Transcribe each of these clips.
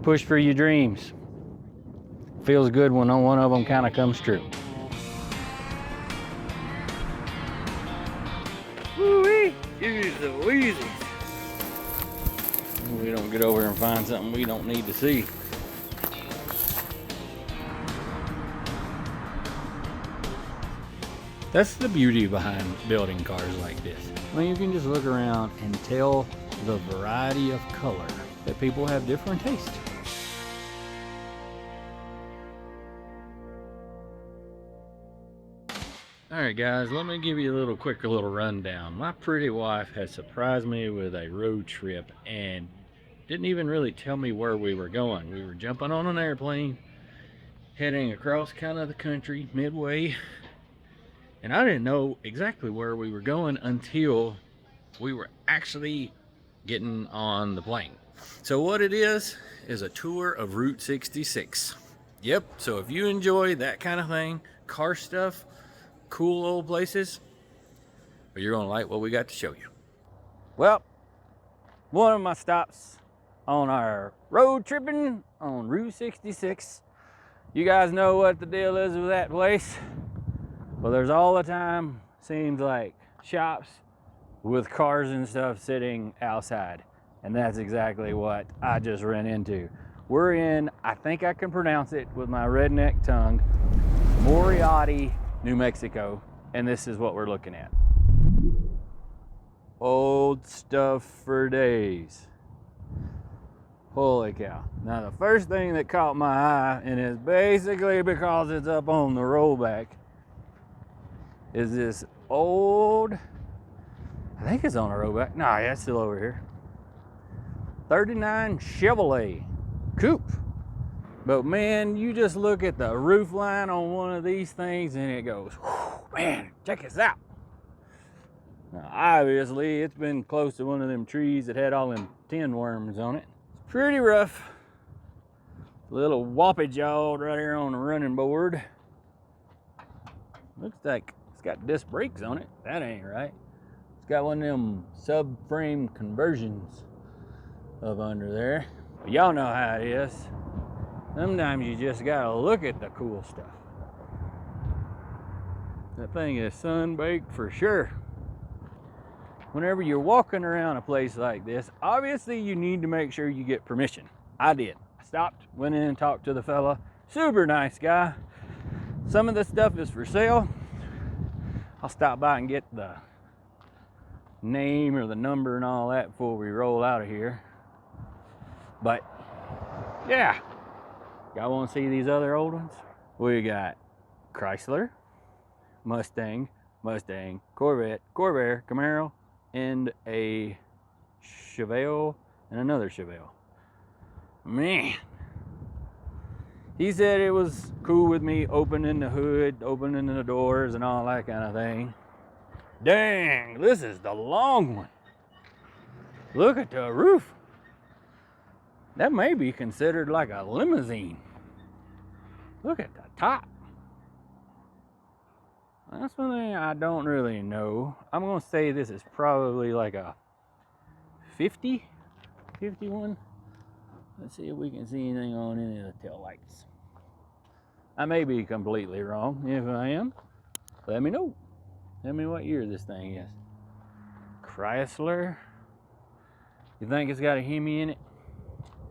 Push for your dreams. Feels good when one of them kind of comes true. Woo-wee, use the Wheezies. We don't get over and find something we don't need to see. That's the beauty behind building cars like this. I mean, you can just look around and tell the variety of color that people have different tastes. Alright guys, let me give you a quick rundown. My pretty wife has surprised me with a road trip and didn't even really tell me where we were going. We were jumping on an airplane, heading across kind of the country, midway, and I didn't know exactly where we were going until we were actually getting on the plane. So what it is a tour of Route 66. Yep, so if you enjoy that kind of thing, car stuff, cool old places, you're gonna like what we got to show you. Well, one of my stops on our road tripping on Route 66. You guys know what the deal is with that place. Well, there's all the time, seems like, shops with cars and stuff sitting outside. And that's exactly what I just ran into. We're in, I think I can pronounce it with my redneck tongue, Moriarty, New Mexico. And this is what we're looking at. Old stuff for days. Holy cow. Now the first thing that caught my eye, and it's basically because it's up on the rollback, is this old, I think it's on a rollback. No, yeah, it's still over here. 39 Chevrolet Coupe. But man, you just look at the roof line on one of these things and it goes, man, check this out. Now, obviously, it's been close to one of them trees that had all them tin worms on it. It's pretty rough. Little whoppy jawed right here on the running board. Looks like it's got disc brakes on it. That ain't right. It's got one of them subframe conversions up under there. But y'all know how it is. Sometimes you just gotta look at the cool stuff. That thing is sun-baked for sure. Whenever you're walking around a place like this, obviously you need to make sure you get permission. I did. I stopped, went in and talked to the fella. Super nice guy. Some of this stuff is for sale. I'll stop by and get the name or the number and all that before we roll out of here. But yeah, y'all want to see these other old ones? We got Chrysler, Mustang, Corvette, Corvair, Camaro, and a Chevelle and another Chevelle. Man, he said it was cool with me opening the hood, opening the doors and all that kind of thing. Dang, this is the long one. Look at the roof. That may be considered like a limousine. Look at the top. That's one thing I don't really know. I'm gonna say this is probably like a 50, 51. Let's see if we can see anything on any of the tail lights. I may be completely wrong. If I am, let me know. Tell me what year this thing is. Chrysler. You think it's got a Hemi in it?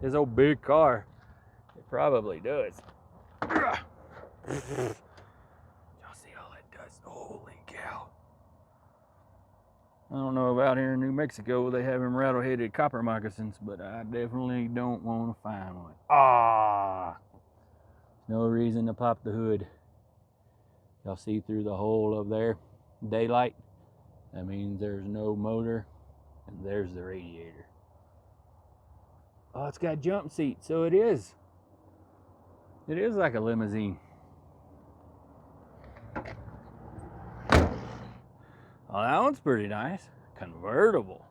This old big car. It probably does. Y'all see all it does? Holy cow. I don't know about here in New Mexico, they have them rattle-headed copper moccasins, but I definitely don't want to find one. Ah! No reason to pop the hood. Y'all see through the hole up there? Daylight. That means there's no motor, and there's the radiator. Oh, it's got jump seats, so it is. It is like a limousine. Oh, that one's pretty nice. Convertible.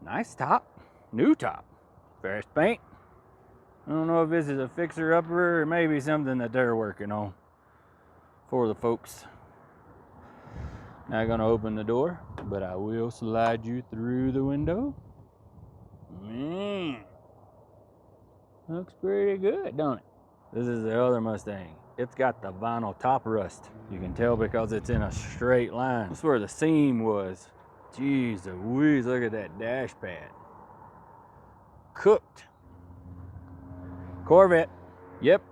Nice top. New top. Fresh paint. I don't know if this is a fixer-upper or maybe something that they're working on for the folks. Not gonna open the door, but I will slide you through the window. Man, Looks pretty good, don't it? This is the other Mustang. It's got the vinyl top rust. You can tell because it's in a straight line. That's where the seam was. Jeez Louise, look at that dash pad. Cooked. Corvette. Yep.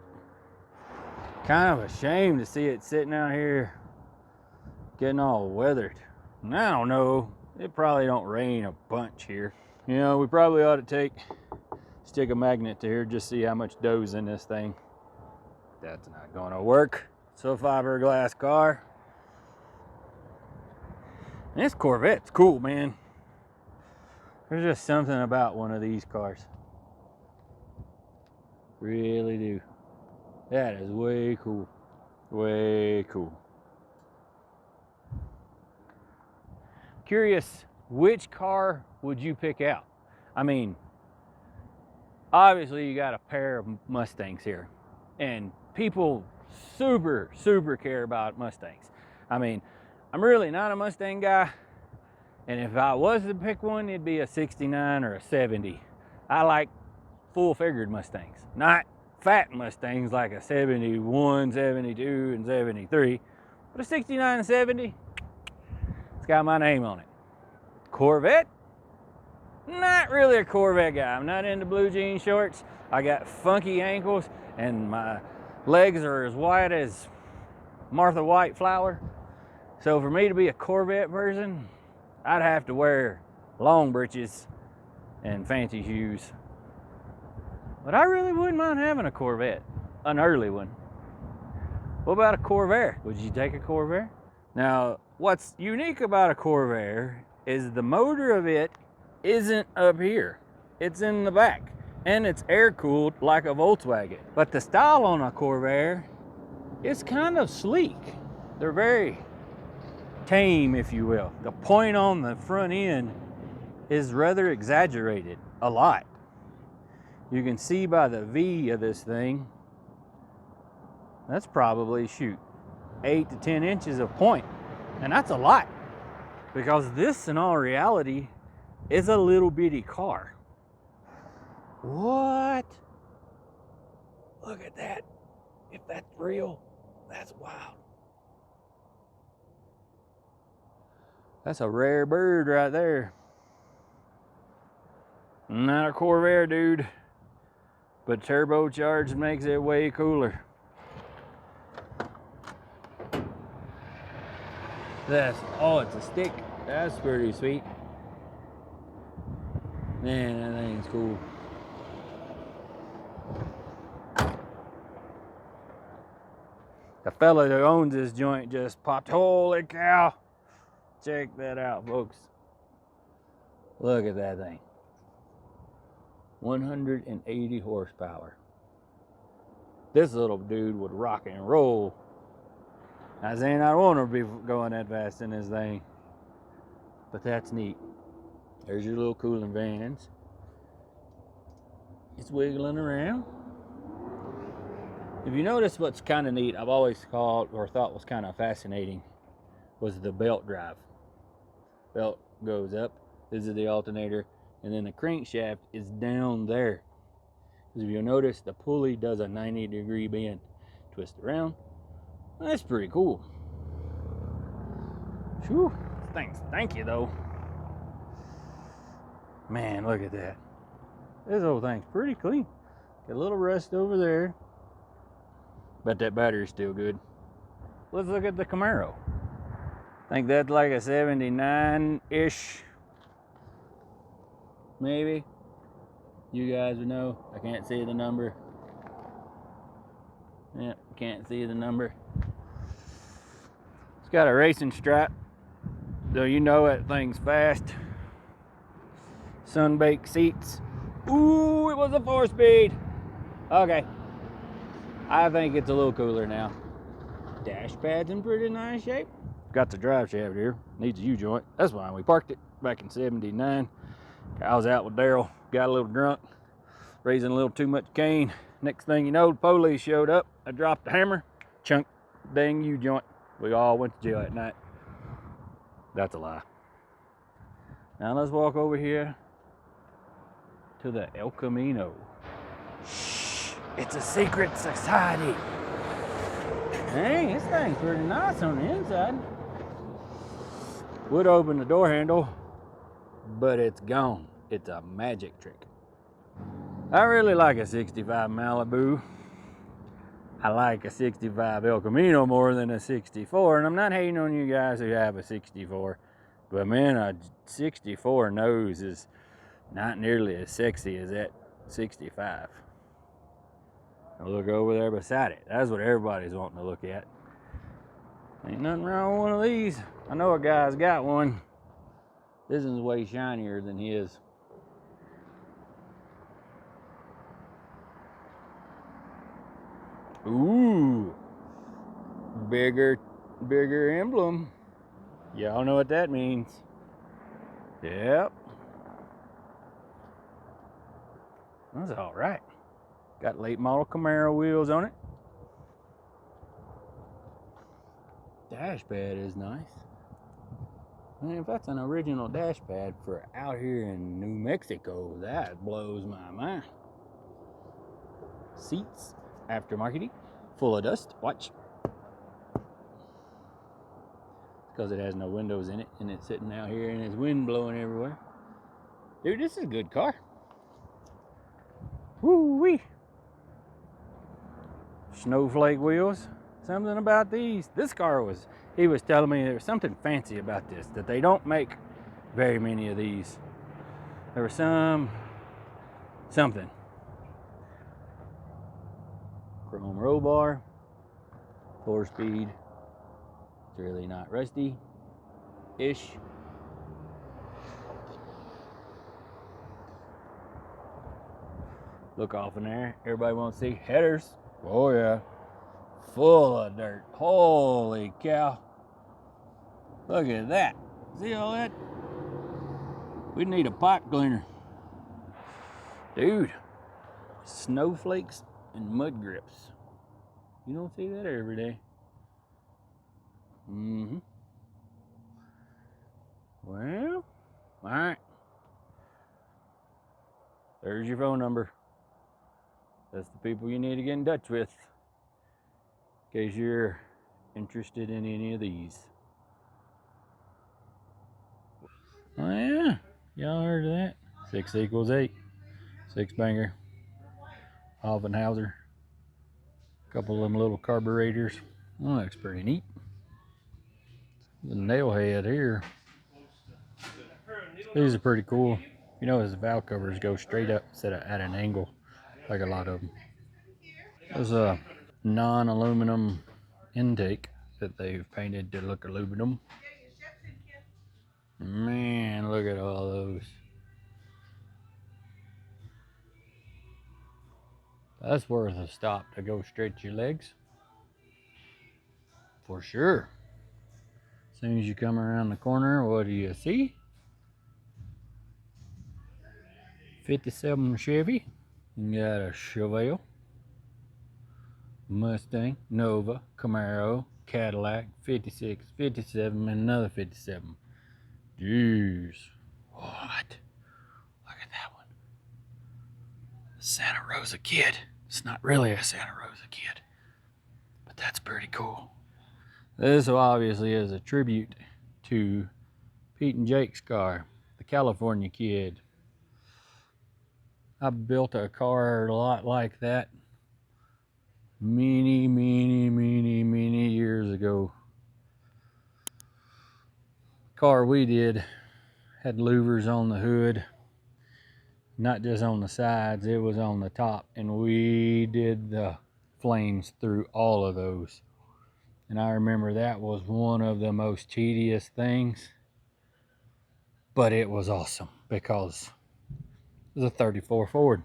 Kind of a shame to see it sitting out here getting all weathered. And I don't know, it probably don't rain a bunch here. You know, we probably ought to stick a magnet to here, just see how much dough's in this thing. That's not gonna work. It's a fiberglass car. And this Corvette's cool, man. There's just something about one of these cars. Really do. That is way cool. Way cool. Curious, which car would you pick out? I mean, obviously you got a pair of Mustangs here, and people super care about Mustangs. I mean, I'm really not a Mustang guy, and if I was to pick one, it'd be a 69 or a 70. I like full-figured Mustangs, not fat Mustangs like a 71, 72, and 73, but a 69 and 70, it's got my name on it. Corvette? Not really a Corvette guy. I'm not into blue jean shorts. I got funky ankles, and my legs are as white as Martha White flour. So for me to be a Corvette person, I'd have to wear long breeches and fancy shoes. But I really wouldn't mind having a Corvette, an early one. What about a Corvair? Would you take a Corvair? Now, what's unique about a Corvair is the motor of it isn't up here. It's in the back, and it's air-cooled like a Volkswagen. But the style on a Corvair is kind of sleek. They're very tame, if you will. The point on the front end is rather exaggerated, a lot. You can see by the V of this thing, that's probably, 8 to 10 inches of point. And that's a lot, because this, in all reality, is a little bitty car. What? Look at that. If that's real, that's wild. That's a rare bird right there. Not a Corvair, dude. But turbocharged makes it way cooler. Oh, it's a stick. That's pretty sweet. Man, that thing's cool. The fella that owns this joint just popped. Holy cow. Check that out, folks. Look at that thing. 180 horsepower. This little dude would rock and roll. I was saying I don't want to be going that fast in this thing, but that's neat. There's your little cooling vans. It's wiggling around. If you notice what's kind of neat, I've always called or thought was kind of fascinating, was the belt drive. Belt goes up, this is the alternator, and then the crankshaft is down there. Because if you'll notice, the pulley does a 90-degree bend. Twist around. That's pretty cool. Whew. Thanks. Thank you, though. Man, look at that. This whole thing's pretty clean. Got a little rust over there, but that battery's still good. Let's look at the Camaro. I think that's like a 79-ish, maybe. You guys would know. I can't see the number. Yep, can't see the number. It's got a racing stripe, so you know that thing's fast. Sun-baked seats. Ooh, it was a 4-speed. Okay. I think it's a little cooler now. Dash pad's in pretty nice shape. Got the drive shaft here. Needs a U-joint. That's why we parked it back in '79. I was out with Daryl. Got a little drunk. Raising a little too much cane. Next thing you know, the police showed up. I dropped the hammer. Chunk. Dang U-joint. We all went to jail that night. That's a lie. Now let's walk over here to the El Camino. Shh, it's a secret society. Hey, this thing's pretty nice on the inside. Would open the door handle, but it's gone. It's a magic trick. I really like a 65 Malibu. I like a 65 El Camino more than a 64, and I'm not hating on you guys who have a 64, but man, a 64 nose is not nearly as sexy as that 65. I'll look over there beside it. That's what everybody's wanting to look at. Ain't nothing wrong with one of these. I know a guy's got one. This is way shinier than his. Ooh, bigger emblem. Y'all know what that means. Yep. That's all right. Got late model Camaro wheels on it. Dash pad is nice. I mean, if that's an original dash pad for out here in New Mexico, that blows my mind. Seats, aftermarket, full of dust. Watch. Because it has no windows in it and it's sitting out here and it's wind blowing everywhere. Dude, this is a good car. Woo-wee. Snowflake wheels. Something about these. This car was, he was telling me there was something fancy about this, that they don't make very many of these. There was something. Chrome roll bar, 4-speed. It's really not rusty-ish. Look off in there. Everybody wants to see headers. Oh yeah. Full of dirt. Holy cow. Look at that. See all that? We need a pipe cleaner. Dude. Snowflakes and mud grips. You don't see that every day. Mm-hmm. Well, all right. There's your phone number. That's the people you need to get in touch with in case you're interested in any of these. Oh yeah, y'all heard of that? 6 equals 8. 6-banger. Offenhauser. A couple of them little carburetors. Oh, that looks pretty neat. The Nailhead here. These are pretty cool. You know, his valve covers go straight up instead of at an angle, like a lot of them. There's a non-aluminum intake that they've painted to look aluminum. Man, look at all those. That's worth a stop to go stretch your legs. For sure. As soon as you come around the corner, what do you see? 57 Chevy. You got a Chevelle, Mustang, Nova, Camaro, Cadillac, 56, 57, and another 57. Jeez. What? Look at that one. Santa Rosa Kid. It's not really a Santa Rosa Kid, but that's pretty cool. This obviously is a tribute to Pete and Jake's car, the California Kid. I built a car a lot like that many years ago. The car we did had louvers on the hood, not just on the sides, it was on the top, and we did the flames through all of those. And I remember that was one of the most tedious things, but it was awesome because it was a 34 Ford.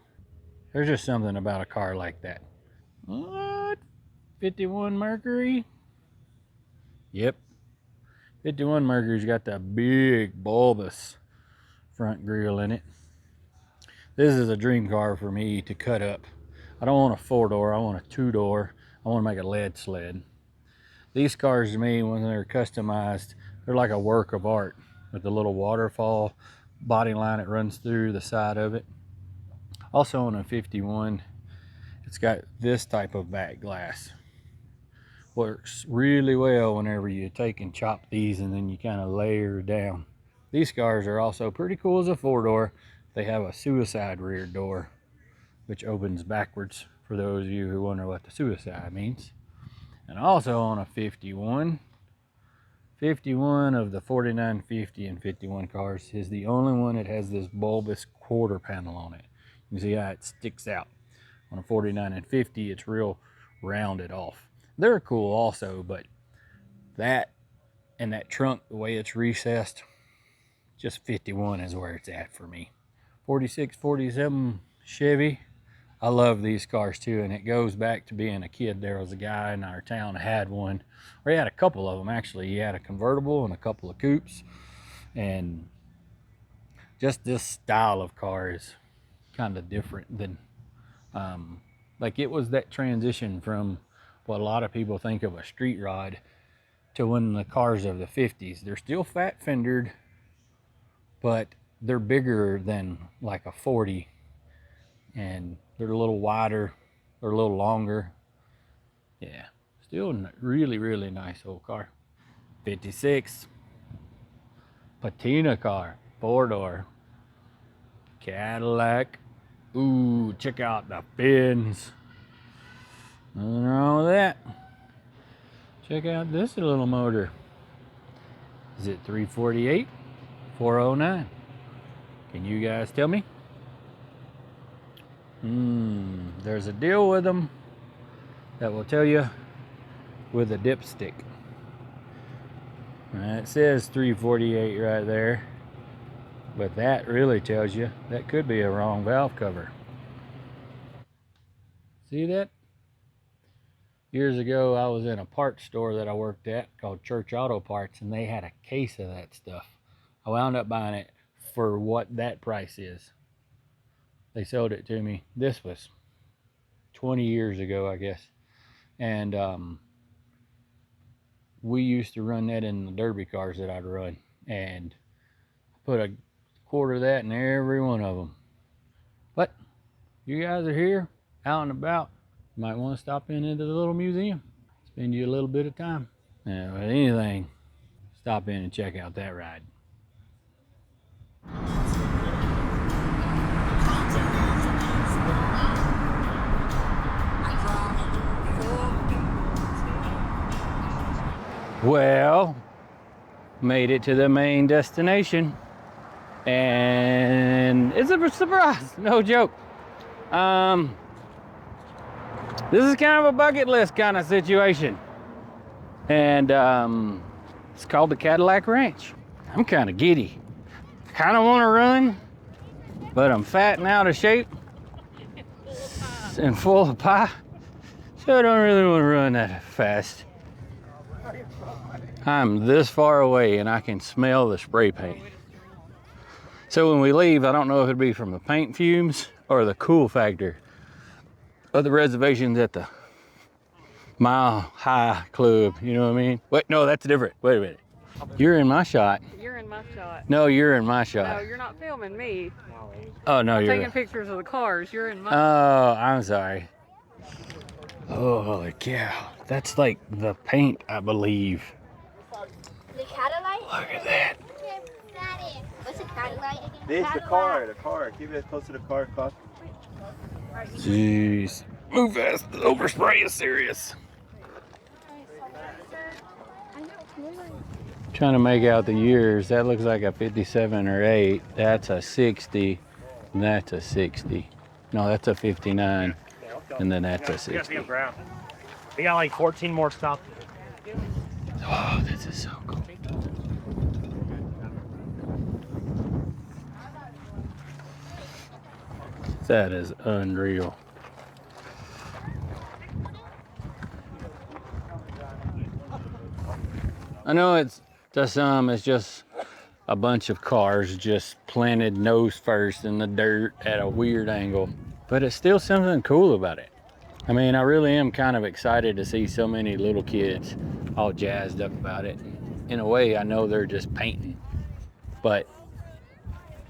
There's just something about a car like that. What? 51 Mercury? Yep. 51 Mercury's got that big bulbous front grille in it. This is a dream car for me to cut up. I don't want a 4-door, I want a 2-door. I want to make a lead sled. These cars to me, when they're customized, they're like a work of art with the little waterfall body line that runs through the side of it. Also on a 51, It's got this type of back glass. Works really well whenever you take and chop these and then you kind of layer down. These cars are also pretty cool as a 4-door. They have a suicide rear door, which opens backwards for those of you who wonder what the suicide means. And also on a 51 of the 49, 50, and 51 cars is the only one that has this bulbous quarter panel on it. You can see how it sticks out. On a 49 and 50, it's real rounded off. They're cool also, but that and that trunk, the way it's recessed, just 51 is where it's at for me. 46, 47 Chevy. I love these cars too, and it goes back to being a kid. There was a guy in our town that had one, or he had a couple of them actually. He had a convertible and a couple of coupes, and just this style of car is kind of different than, like it was that transition from what a lot of people think of a street rod to when the cars of the 50s. They're still fat fendered, but they're bigger than like a 40, and they're a little wider, they're a little longer. Yeah, still a really, really nice old car. 56 patina car, 4-door Cadillac. Ooh, check out the fins. Nothing wrong with that. Check out this little motor. Is it 348? 409? Can you guys tell me? There's a deal with them that will tell you with a dipstick. It says 348 right there, but that really tells you that could be a wrong valve cover. See that? Years ago, I was in a parts store that I worked at called Church Auto Parts, and they had a case of that stuff. I wound up buying it for what that price is. They sold it to me. This was 20 years ago, I guess. And we used to run that in the derby cars that I'd run, and put a quarter of that in every one of them. But you guys are here, out and about. You might want to stop into the little museum, spend you a little bit of time. Yeah, but anything, stop in and check out that ride. Well, made it to the main destination, and it's a surprise, no joke. This is kind of a bucket list kind of situation, and it's called the Cadillac Ranch. I'm kind of giddy, kind of want to run, but I'm fat and out of shape and full of pie, so I don't really want to run that fast. I'm this far away and I can smell the spray paint. So when we leave, I don't know if it'll be from the paint fumes or the cool factor of the reservations at the Mile High Club, you know what I mean? Wait, no, that's different. Wait a minute. You're in my shot. You're in my shot. No, you're in my shot. No, you're not filming me. Oh, no, I'm you're taking pictures of the cars. You're in my Oh, I'm sorry. Oh, holy cow. That's like the paint, I believe. The Cadillac? Look at that. What's a Cadillac again? This the car. Keep it close to the car, Cost. Jeez. Move fast. The overspray is serious. Trying to make out the years. That looks like a 57 or 8. That's a 60. And that's a 60. No, that's a 59. And then that's a 60. We got like 14 more stops. Oh, this is so cool. That is unreal. I know it's, to some, it's just a bunch of cars just planted nose first in the dirt at a weird angle, but it's still something cool about it. I mean, I really am kind of excited to see so many little kids all jazzed up about it. In a way, I know they're just painting, but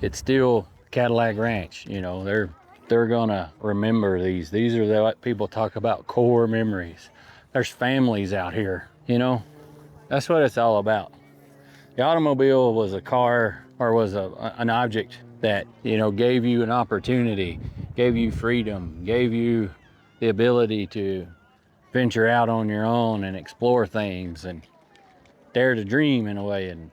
it's still Cadillac Ranch. You know, they're they're gonna remember these. These are what people talk about, core memories. There's families out here, you know? That's what it's all about. The automobile was a car, or was an object that, you know, gave you an opportunity, gave you freedom, gave you the ability to venture out on your own and explore things and dare to dream in a way. And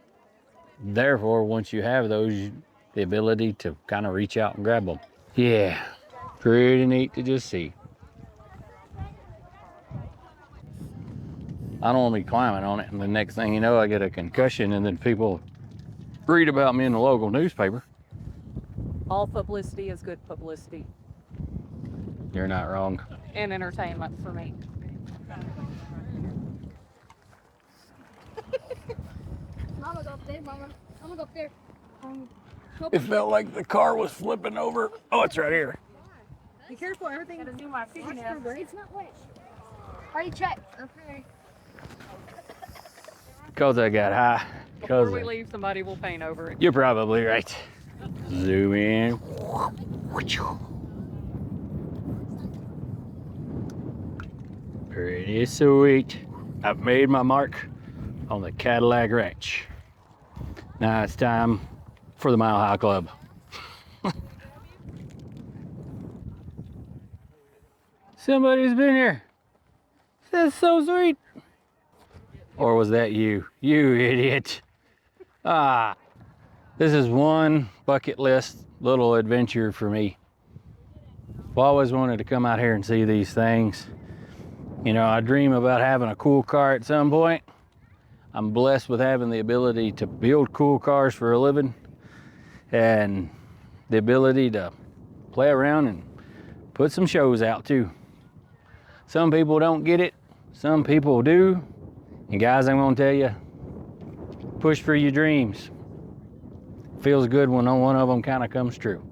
therefore, once you have those, the ability to kind of reach out and grab them. Yeah, pretty neat to just see. I don't want to be climbing on it, and the next thing you know, I get a concussion, and then people read about me in the local newspaper. All publicity is good publicity You're not wrong. and entertainment for me. Mama, go up there, Mama. Mama, go up there. It felt like the car was flipping over. Oh, it's right here. Be careful, everything gotta do my fingernails. It's not wet. Already checked. Okay. Because I got high. Before we leave, somebody will paint over it. You're probably right. Zoom in. Pretty sweet. I've made my mark on the Cadillac Ranch. Now it's time for the Mile High Club. Somebody's been here. That's so sweet. Or was that you? You idiot. Ah, this is one bucket list little adventure for me. I've always wanted to come out here and see these things. You know, I dream about having a cool car at some point. I'm blessed with having the ability to build cool cars for a living and the ability to play around and put some shows out too. Some people don't get it, some people do. And guys, I'm gonna tell you, push for your dreams. Feels good when one of them kind of comes true.